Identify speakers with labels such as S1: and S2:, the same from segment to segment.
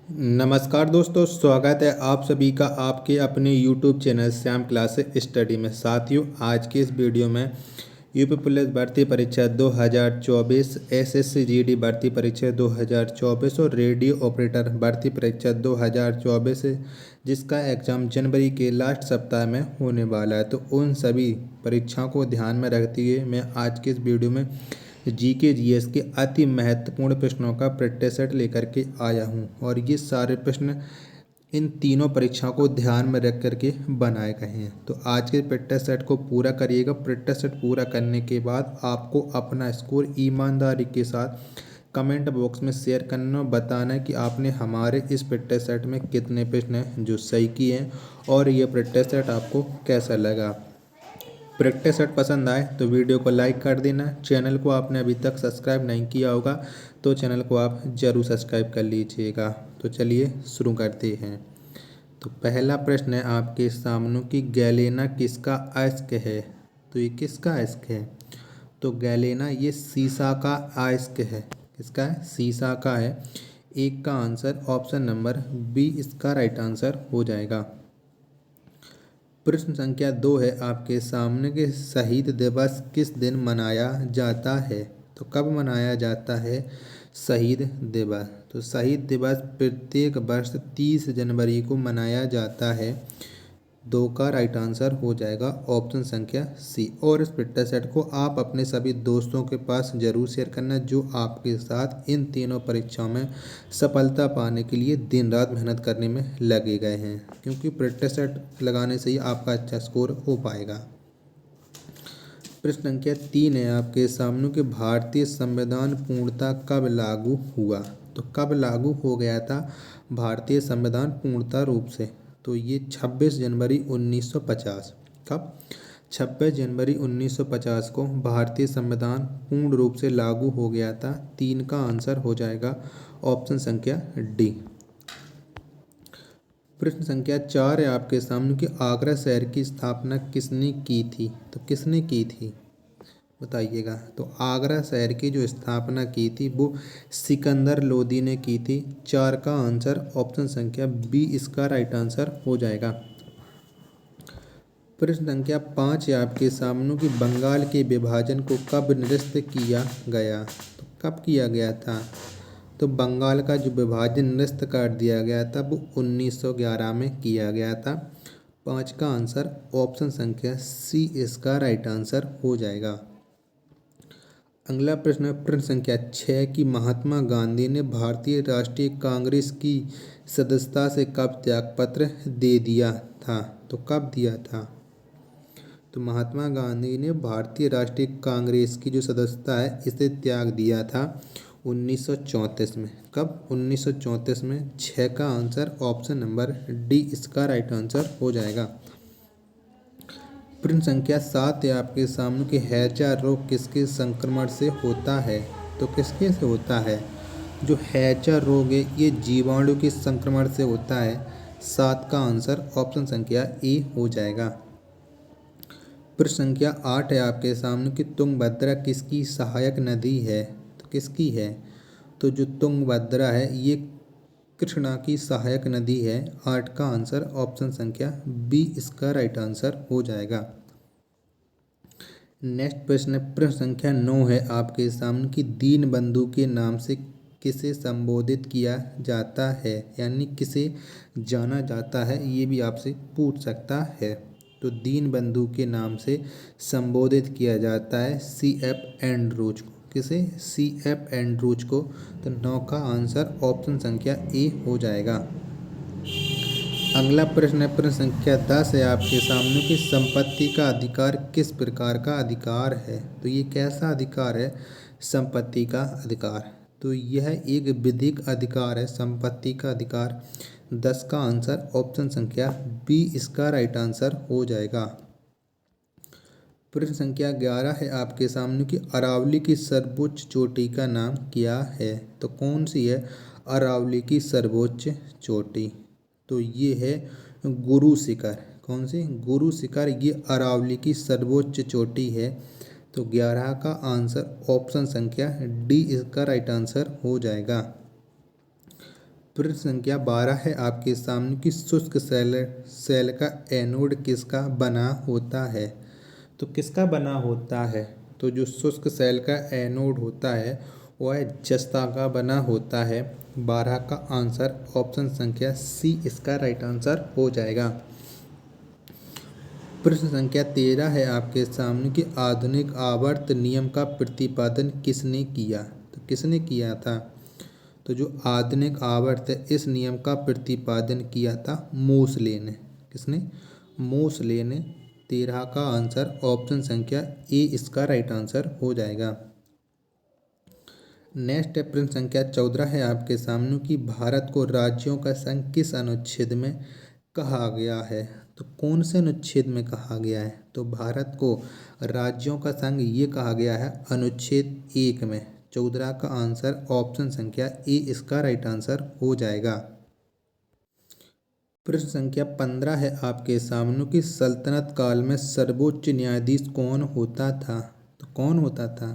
S1: नमस्कार दोस्तों, स्वागत है आप सभी का आपके अपने YouTube channel Shyam classes study में। साथियों, आज के इस वीडियो में यूपी पुलिस भर्ती परीक्षा 2024, एसएससी जीडी भर्ती परीक्षा 2024 और रेडियो ऑपरेटर भर्ती परीक्षा 2024 जिसका एग्ज़ाम जनवरी के लास्ट सप्ताह में होने वाला है। तो उन सभी परीक्षाओं को ध्यान में रखते हुए मैं आज के इस वीडियो में जीके जीएस के अति महत्वपूर्ण प्रश्नों का प्रैक्टिस सेट लेकर के आया हूं और ये सारे प्रश्न इन तीनों परीक्षाओं को ध्यान में रख करके बनाए गए हैं। तो आज के प्रैक्टिस सेट को पूरा करिएगा। प्रैक्टिस सेट पूरा करने के बाद आपको अपना स्कोर ईमानदारी के साथ कमेंट बॉक्स में शेयर करना, बताना है कि आपने हमारे इस प्रैक्टिस सेट में कितने प्रश्न हैं जो सही किए हैं और ये प्रैक्टिस सेट आपको कैसा लगा। प्रैक्टिस सेट पसंद आए तो वीडियो को लाइक कर देना। चैनल को आपने अभी तक सब्सक्राइब नहीं किया होगा तो चैनल को आप ज़रूर सब्सक्राइब कर लीजिएगा। तो चलिए शुरू करते हैं। तो पहला प्रश्न है आपके सामने कि गैलेना किसका अयस्क है। तो ये किसका अयस्क है? तो गैलेना ये सीसा का अयस्क है। किसका है? सीसा का है। एक का आंसर ऑप्शन नंबर बी इसका राइट आंसर हो जाएगा। प्रश्न संख्या 2 है आपके सामने कि शहीद दिवस किस दिन मनाया जाता है। तो कब मनाया जाता है शहीद दिवस? तो शहीद दिवस प्रत्येक वर्ष 30 जनवरी को मनाया जाता है। 2 का राइट आंसर हो जाएगा ऑप्शन संख्या सी। और इस प्रैक्टिस सेट को आप अपने सभी दोस्तों के पास जरूर शेयर करना जो आपके साथ इन तीनों परीक्षाओं में सफलता पाने के लिए दिन रात मेहनत करने में लगे गए हैं, क्योंकि प्रैक्टिस सेट लगाने से ही आपका अच्छा स्कोर हो पाएगा। प्रश्न संख्या 3 है आपके सामने कि भारतीय संविधान पूर्णतः कब लागू हुआ। तो कब लागू हो गया था भारतीय संविधान पूर्णतः रूप से? तो ये 26 जनवरी 1950। कब? 26 जनवरी 1950 को भारतीय संविधान पूर्ण रूप से लागू हो गया था। 3 का आंसर हो जाएगा ऑप्शन संख्या डी। प्रश्न संख्या 4 है आपके सामने कि आगरा शहर की स्थापना किसने की थी। तो किसने की थी बताइएगा। तो आगरा शहर की जो स्थापना की थी वो सिकंदर लोदी ने की थी। 4 का आंसर ऑप्शन संख्या बी इसका राइट आंसर हो जाएगा। प्रश्न संख्या 5 है आपके सामने कि बंगाल के विभाजन को कब निरस्त किया गया। तो कब किया गया था? तो बंगाल का जो विभाजन निरस्त कर दिया गया था वो 1911 में किया गया था। 5 का आंसर ऑप्शन संख्या सी इसका राइट आंसर हो जाएगा। अगला प्रश्न है प्रश्न संख्या 6 कि महात्मा गांधी ने भारतीय राष्ट्रीय कांग्रेस की सदस्यता से कब त्यागपत्र दे दिया था। तो कब दिया था? तो महात्मा गांधी ने भारतीय राष्ट्रीय कांग्रेस की जो सदस्यता है इसे त्याग दिया था 1934 में। कब? 1934 में। 6 का आंसर ऑप्शन नंबर डी इसका राइट आंसर हो जाएगा। प्रश्न संख्या 7 है आपके सामने कि हैजा रोग किसके संक्रमण से होता है। तो किसके से होता है? जो हैजा रोग है ये जीवाणु के संक्रमण से होता है। 7 का आंसर ऑप्शन संख्या ए हो जाएगा। प्रश्न संख्या 8 है आपके सामने कि तुंगभद्रा किसकी सहायक नदी है। तो किसकी है? तो जो तुंगभद्रा है ये कृष्णा की सहायक नदी है। 8 का आंसर ऑप्शन संख्या बी इसका राइट आंसर हो जाएगा। नेक्स्ट प्रश्न प्रश्न संख्या 9 है आपके सामने कि दीनबंधु के नाम से किसे संबोधित किया जाता है, यानी किसे जाना जाता है, ये भी आपसे पूछ सकता है। तो दीनबंधु के नाम से संबोधित किया जाता है CF एंड्रूज को। किसे? CF एंड्रूज को। तो 9 का आंसर ऑप्शन संख्या ए हो जाएगा। अगला प्रश्न है प्रश्न संख्या 10 है आपके सामने कि संपत्ति का अधिकार किस प्रकार का अधिकार है। तो ये कैसा अधिकार है संपत्ति का अधिकार? तो यह एक विधिक अधिकार है संपत्ति का अधिकार। 10 का आंसर ऑप्शन संख्या बी इसका राइट आंसर हो जाएगा। प्रश्न संख्या 11 है आपके सामने कि अरावली की सर्वोच्च चोटी का नाम क्या है। तो कौन सी है अरावली की सर्वोच्च चोटी? तो ये है गुरु शिखर। कौन सी? गुरु शिखर ये अरावली की सर्वोच्च चोटी है। तो 11 का आंसर ऑप्शन संख्या डी इसका राइट आंसर हो जाएगा। प्रश्न संख्या 12 है आपके सामने कि शुष्क सेल का एनोड किसका बना होता है। तो किसका बना होता है? तो जो शुष्क सेल का एनोड होता है वह जस्ता का बना होता है। 12 का आंसर ऑप्शन संख्या सी इसका राइट आंसर हो जाएगा। प्रश्न संख्या 13 है आपके सामने कि आधुनिक आवर्त नियम का प्रतिपादन किसने किया। तो किसने किया था? तो जो आधुनिक आवर्त है इस नियम का प्रतिपादन किया था मोसले ने। किसने? मोसले ने। 13 का आंसर ऑप्शन संख्या ए इसका राइट आंसर हो जाएगा। नेक्स्ट है प्रश्न संख्या 14 है आपके सामने कि भारत को राज्यों का संघ किस अनुच्छेद में कहा गया है। तो कौन से अनुच्छेद में कहा गया है? तो भारत को राज्यों का संघ ये कहा गया है अनुच्छेद 1 में। 14 का आंसर ऑप्शन संख्या ए इसका राइट आंसर हो जाएगा। प्रश्न संख्या 15 है आपके सामने कि सल्तनत काल में सर्वोच्च न्यायाधीश कौन होता था। तो कौन होता था?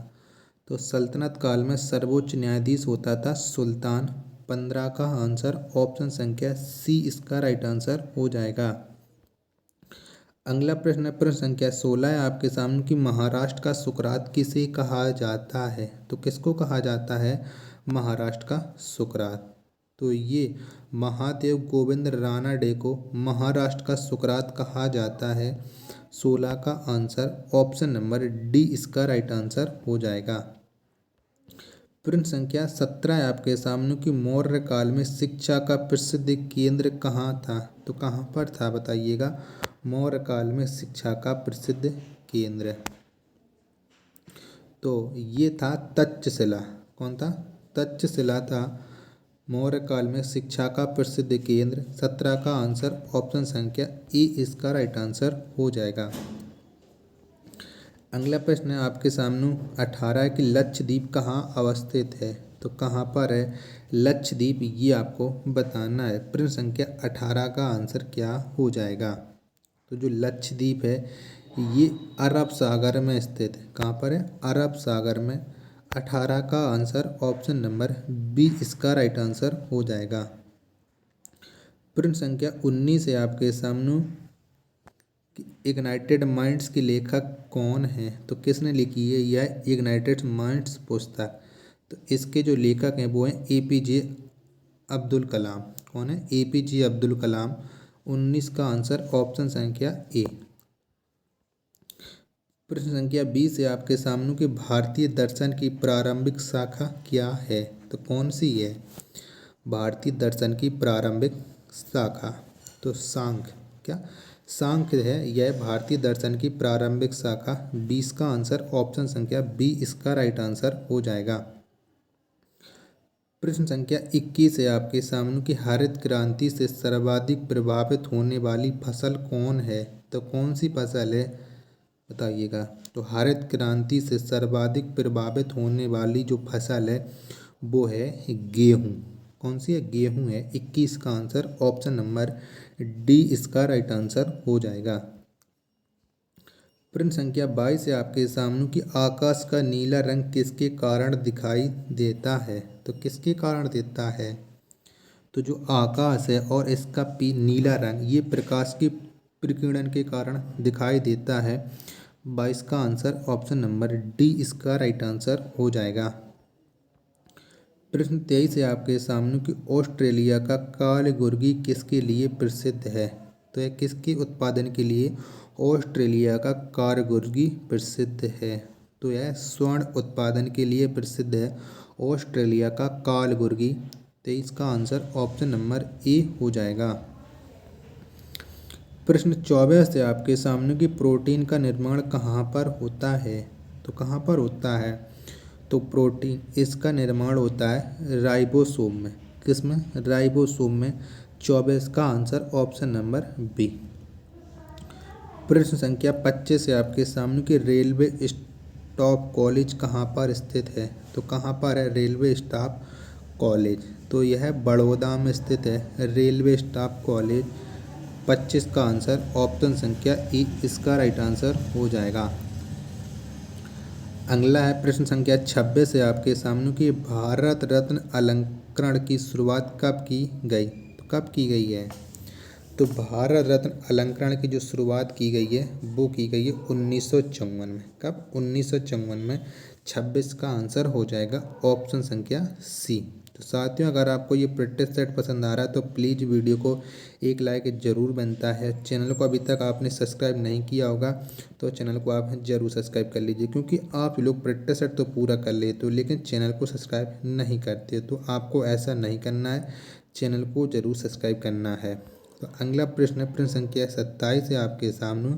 S1: तो सल्तनत काल में सर्वोच्च न्यायाधीश होता था सुल्तान। 15 का आंसर ऑप्शन संख्या सी इसका राइट आंसर हो जाएगा। अगला प्रश्न है प्रश्न संख्या 16 है आपके सामने कि महाराष्ट्र का सुकरात किसे कहा जाता है। तो किसको कहा जाता है महाराष्ट्र का सुकरात? तो ये महादेव गोविंद रानाडे को महाराष्ट्र का सुकरात कहा जाता है। 16 का आंसर ऑप्शन नंबर डी इसका राइट आंसर हो जाएगा। प्रश्न संख्या 17 है आपके सामने कि मौर्य काल में शिक्षा का प्रसिद्ध केंद्र कहाँ था। तो कहाँ पर था बताइएगा। मौर्य काल में शिक्षा का प्रसिद्ध केंद्र तो ये था तक्षशिला। कौन था? तक्षशिला था मौर्य काल में शिक्षा का प्रसिद्ध केंद्र। 17 का आंसर ऑप्शन संख्या ए इसका राइट आंसर हो जाएगा। अगला प्रश्न है आपके सामने 18 कि लक्षद्वीप कहाँ अवस्थित है। तो कहाँ पर है लक्षद्वीप ये आपको बताना है। प्रश्न संख्या 18 का आंसर क्या हो जाएगा। तो जो लक्षद्वीप है ये अरब सागर में स्थित है। कहाँ पर है? अरब सागर में। 18 का आंसर ऑप्शन नंबर बी इसका राइट आंसर हो जाएगा। प्रश्न संख्या 19 है आपके सामने इग्नाइटेड माइंड्स के लेखक कौन है। तो किसने लिखी है यह इग्नाइटेड माइंड्स पुस्तक। तो इसके जो लेखक हैं वो हैं एपीजे अब्दुल कलाम। कौन है? एपीजे अब्दुल कलाम। 19 का आंसर ऑप्शन संख्या ए। प्रश्न संख्या 20 है आपके सामने कि भारतीय दर्शन की प्रारंभिक शाखा क्या है। तो कौन सी है भारतीय दर्शन की प्रारंभिक शाखा? तो सांख्य। क्या? सांख्य है यह भारतीय दर्शन की प्रारंभिक शाखा। 20 का आंसर ऑप्शन संख्या बी इसका राइट आंसर हो जाएगा। प्रश्न संख्या 21 है आपके सामने कि हरित क्रांति से सर्वाधिक प्रभावित होने वाली फसल कौन है। तो कौन सी फसल है बताइएगा। तो हरित क्रांति से सर्वाधिक प्रभावित होने वाली जो फसल है वो है गेहूँ। कौन सी है? गेहूँ है। 21 का आंसर ऑप्शन नंबर डी इसका राइट आंसर हो जाएगा। प्रश्न संख्या 22 है आपके सामने कि आकाश का नीला रंग किसके कारण दिखाई देता है। तो किसके कारण देता है? तो जो आकाश है और इसका नीला रंग ये प्रकाश के प्रकीर्णन के कारण दिखाई देता है। 22 का आंसर ऑप्शन नंबर डी इसका राइट आंसर हो जाएगा। प्रश्न 23 है आपके सामने कि ऑस्ट्रेलिया का कालीगुर्गी किसके लिए प्रसिद्ध है। तो यह किसके उत्पादन के लिए ऑस्ट्रेलिया का कालीगुर्गी प्रसिद्ध है। तो यह स्वर्ण उत्पादन के लिए प्रसिद्ध है ऑस्ट्रेलिया का कालीगुर्गी। 23 का आंसर ऑप्शन नंबर ए हो जाएगा। प्रश्न 24 है आपके सामने कि प्रोटीन का निर्माण कहाँ पर होता है। तो कहाँ पर होता है? तो प्रोटीन इसका निर्माण होता है राइबोसोम में। किस में? राइबोसोम में। 24 का आंसर ऑप्शन नंबर बी। प्रश्न संख्या 25 है आपके सामने कि रेलवे स्टाफ कॉलेज कहाँ पर स्थित है। तो कहाँ पर है रेलवे स्टाफ कॉलेज? तो यह बड़ौदा में स्थित है रेलवे स्टाफ कॉलेज। 25 का आंसर ऑप्शन संख्या ई इसका राइट आंसर हो जाएगा। अगला है प्रश्न संख्या 26 है आपके सामने कि भारत रत्न अलंकरण की शुरुआत कब की गई? तो कब की गई है? तो भारत रत्न अलंकरण की जो शुरुआत की गई है वो की गई है 1954 में। कब? 1954 में। 26 का आंसर हो जाएगा ऑप्शन संख्या सी। तो साथियों, अगर आपको ये प्रैक्टिस सेट पसंद आ रहा है तो प्लीज़ वीडियो को एक लाइक ज़रूर बनता है। चैनल को अभी तक आपने सब्सक्राइब नहीं किया होगा तो चैनल को आप ज़रूर सब्सक्राइब कर लीजिए, क्योंकि आप लोग प्रैक्टिस सेट तो पूरा कर लेते हो लेकिन चैनल को सब्सक्राइब नहीं करते। तो आपको ऐसा नहीं करना है, चैनल को ज़रूर सब्सक्राइब करना है। तो अगला प्रश्न, प्रश्न संख्या 27 है आपके सामने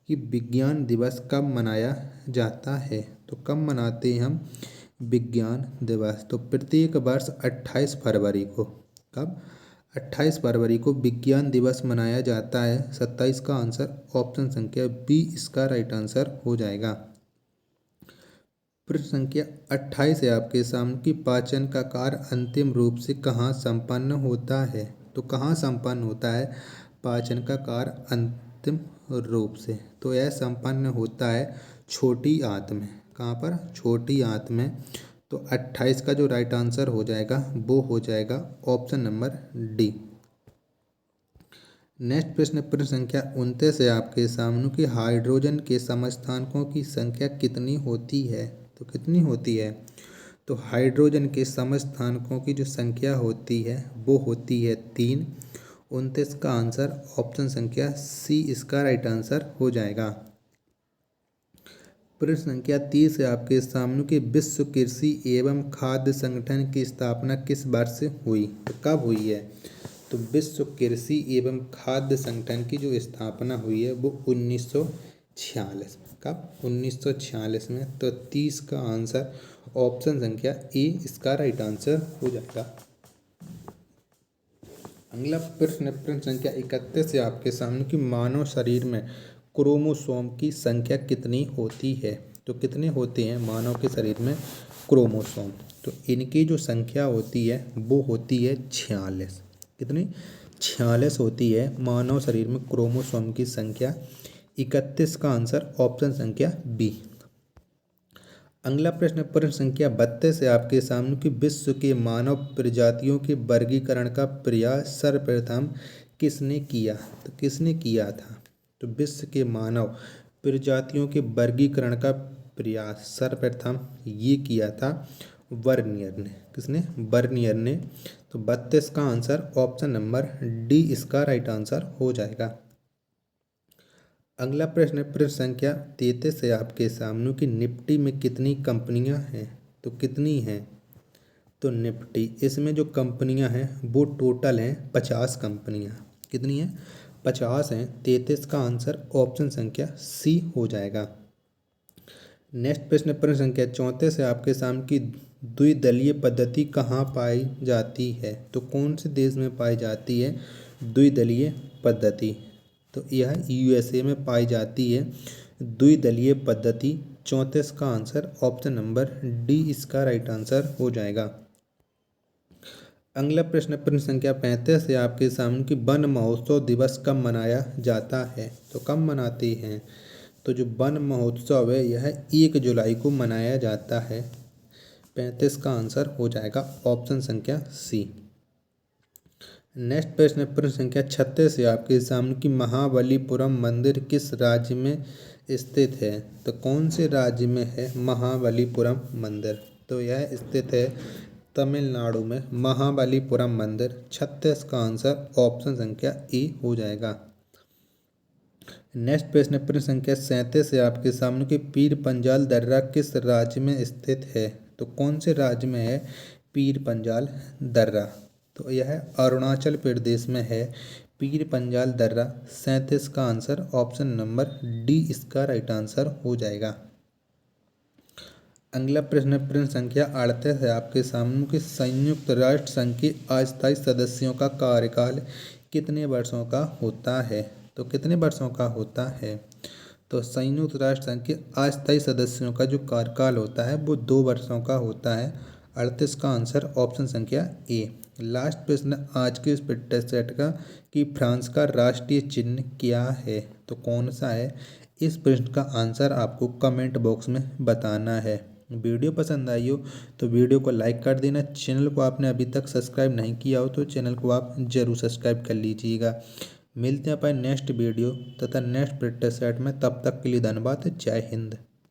S1: कि विज्ञान दिवस कब मनाया जाता है? तो कब मनाते हैं हम विज्ञान दिवस? तो प्रत्येक वर्ष 28 फरवरी को। कब? 28 फरवरी को विज्ञान दिवस मनाया जाता है। 27 का आंसर ऑप्शन संख्या बी इसका राइट आंसर हो जाएगा। प्रश्न संख्या 28 है आपके सामने कि पाचन का कार्य अंतिम रूप से कहाँ संपन्न होता है? तो कहाँ संपन्न होता है पाचन का कार्य अंतिम रूप से? तो यह संपन्न होता है छोटी आंत में। कहाँ पर? छोटी आंत में। तो 28 का जो राइट आंसर हो जाएगा वो हो जाएगा ऑप्शन नंबर डी। नेक्स्ट प्रश्न, प्रश्न संख्या 29 है आपके सामने कि हाइड्रोजन के समस्थानिकों की संख्या कितनी होती है? तो कितनी होती है? तो हाइड्रोजन के समस्थानिकों की जो संख्या होती है वो होती है 3। 29 का आंसर ऑप्शन संख्या सी इसका राइट आंसर हो जाएगा। प्रश्न संख्या 30 है आपके सामने कि विश्व कृषि एवं खाद्य संगठन की स्थापना किस वर्ष हुई? तो कब हुई है? तो विश्व कृषि एवं खाद्य संगठन की जो स्थापना हुई है वो 1946 में। कब? 1946 में। तो 30 का आंसर ऑप्शन संख्या ए इसका राइट आंसर हो जाएगा। अगला प्रश्न, प्रश्न संख्या 31 है आपके सामने कि मानव शरीर में क्रोमोसोम की संख्या कितनी होती है? तो कितने होते हैं मानव के शरीर में क्रोमोसोम? तो इनकी जो संख्या होती है वो होती है 46। कितनी? 46 होती है मानव शरीर में क्रोमोसोम की संख्या। 31 का आंसर ऑप्शन संख्या बी। अगला प्रश्न, प्रश्न संख्या 32 है आपके सामने कि विश्व के मानव प्रजातियों के वर्गीकरण का प्रयास सर्वप्रथम किसने किया? तो किसने किया था? तो विश्व के मानव प्रजातियों के वर्गीकरण का प्रयास सर्वप्रथम ये किया था वर्नियर ने। किसने? वर्नियर ने। तो 32 का आंसर ऑप्शन नंबर डी इसका राइट आंसर हो जाएगा। अगला प्रश्न, प्रश्न संख्या 33 है आपके सामने कि निफ्टी में कितनी कंपनियां हैं? तो कितनी हैं? तो निफ्टी इसमें जो कंपनियां हैं वो टोटल हैं 50 कंपनियां। कितनी हैं? 50 हैं। 33 का आंसर ऑप्शन संख्या सी हो जाएगा। नेक्स्ट प्रश्न, प्रश्न संख्या 34 है आपके सामने कि द्विदलीय पद्धति कहाँ पाई जाती है? तो कौन से देश में पाई जाती है द्विदलीय पद्धति? तो यह यूएसए में पाई जाती है द्विदलीय पद्धति। 34 का आंसर ऑप्शन नंबर डी इसका राइट आंसर हो जाएगा। अगला प्रश्न, प्रश्न संख्या 35 है आपके सामने कि वन महोत्सव दिवस कब मनाया जाता है? तो कब मनाते हैं? तो जो वन महोत्सव है यह 1 जुलाई को मनाया जाता है। 35 का आंसर हो जाएगा ऑप्शन संख्या सी। नेक्स्ट प्रश्न, प्रश्न संख्या 36 है आपके सामने कि महाबलीपुरम मंदिर किस राज्य में स्थित है? तो कौन से राज्य में है महाबलीपुरम मंदिर? तो यह स्थित है तमिलनाडु में महाबलीपुरम मंदिर। 36 का आंसर ऑप्शन संख्या ए हो जाएगा। नेक्स्ट प्रश्न, प्रश्न संख्या 37 है आपके सामने कि पीर पंजाल दर्रा किस राज्य में स्थित है? तो कौन से राज्य में है पीर पंजाल दर्रा? तो यह अरुणाचल प्रदेश में है पीर पंजाल दर्रा। 37 का आंसर ऑप्शन नंबर डी इसका राइट आंसर हो जाएगा। अगला प्रश्न, प्रश्न संख्या 38 है आपके सामने कि संयुक्त राष्ट्र संघ के अस्थायी सदस्यों का कार्यकाल कितने वर्षों का होता है? तो कितने वर्षों का होता है? तो संयुक्त राष्ट्र संघ के अस्थायी सदस्यों का जो कार्यकाल होता है वो 2 वर्षों का होता है। 38 का आंसर ऑप्शन संख्या ए। लास्ट प्रश्न आज के इस फिटनेस सेट का कि फ्रांस का राष्ट्रीय चिन्ह क्या है? तो कौन सा है? इस प्रश्न का आंसर आपको कमेंट बॉक्स में बताना है। वीडियो पसंद आई हो तो वीडियो को लाइक कर देना। चैनल को आपने अभी तक सब्सक्राइब नहीं किया हो तो चैनल को आप ज़रूर सब्सक्राइब कर लीजिएगा। मिलते हैं अपन नेक्स्ट वीडियो तथा नेक्स्ट प्रैक्टिस सेट में, तब तक के लिए धन्यवाद। जय हिंद।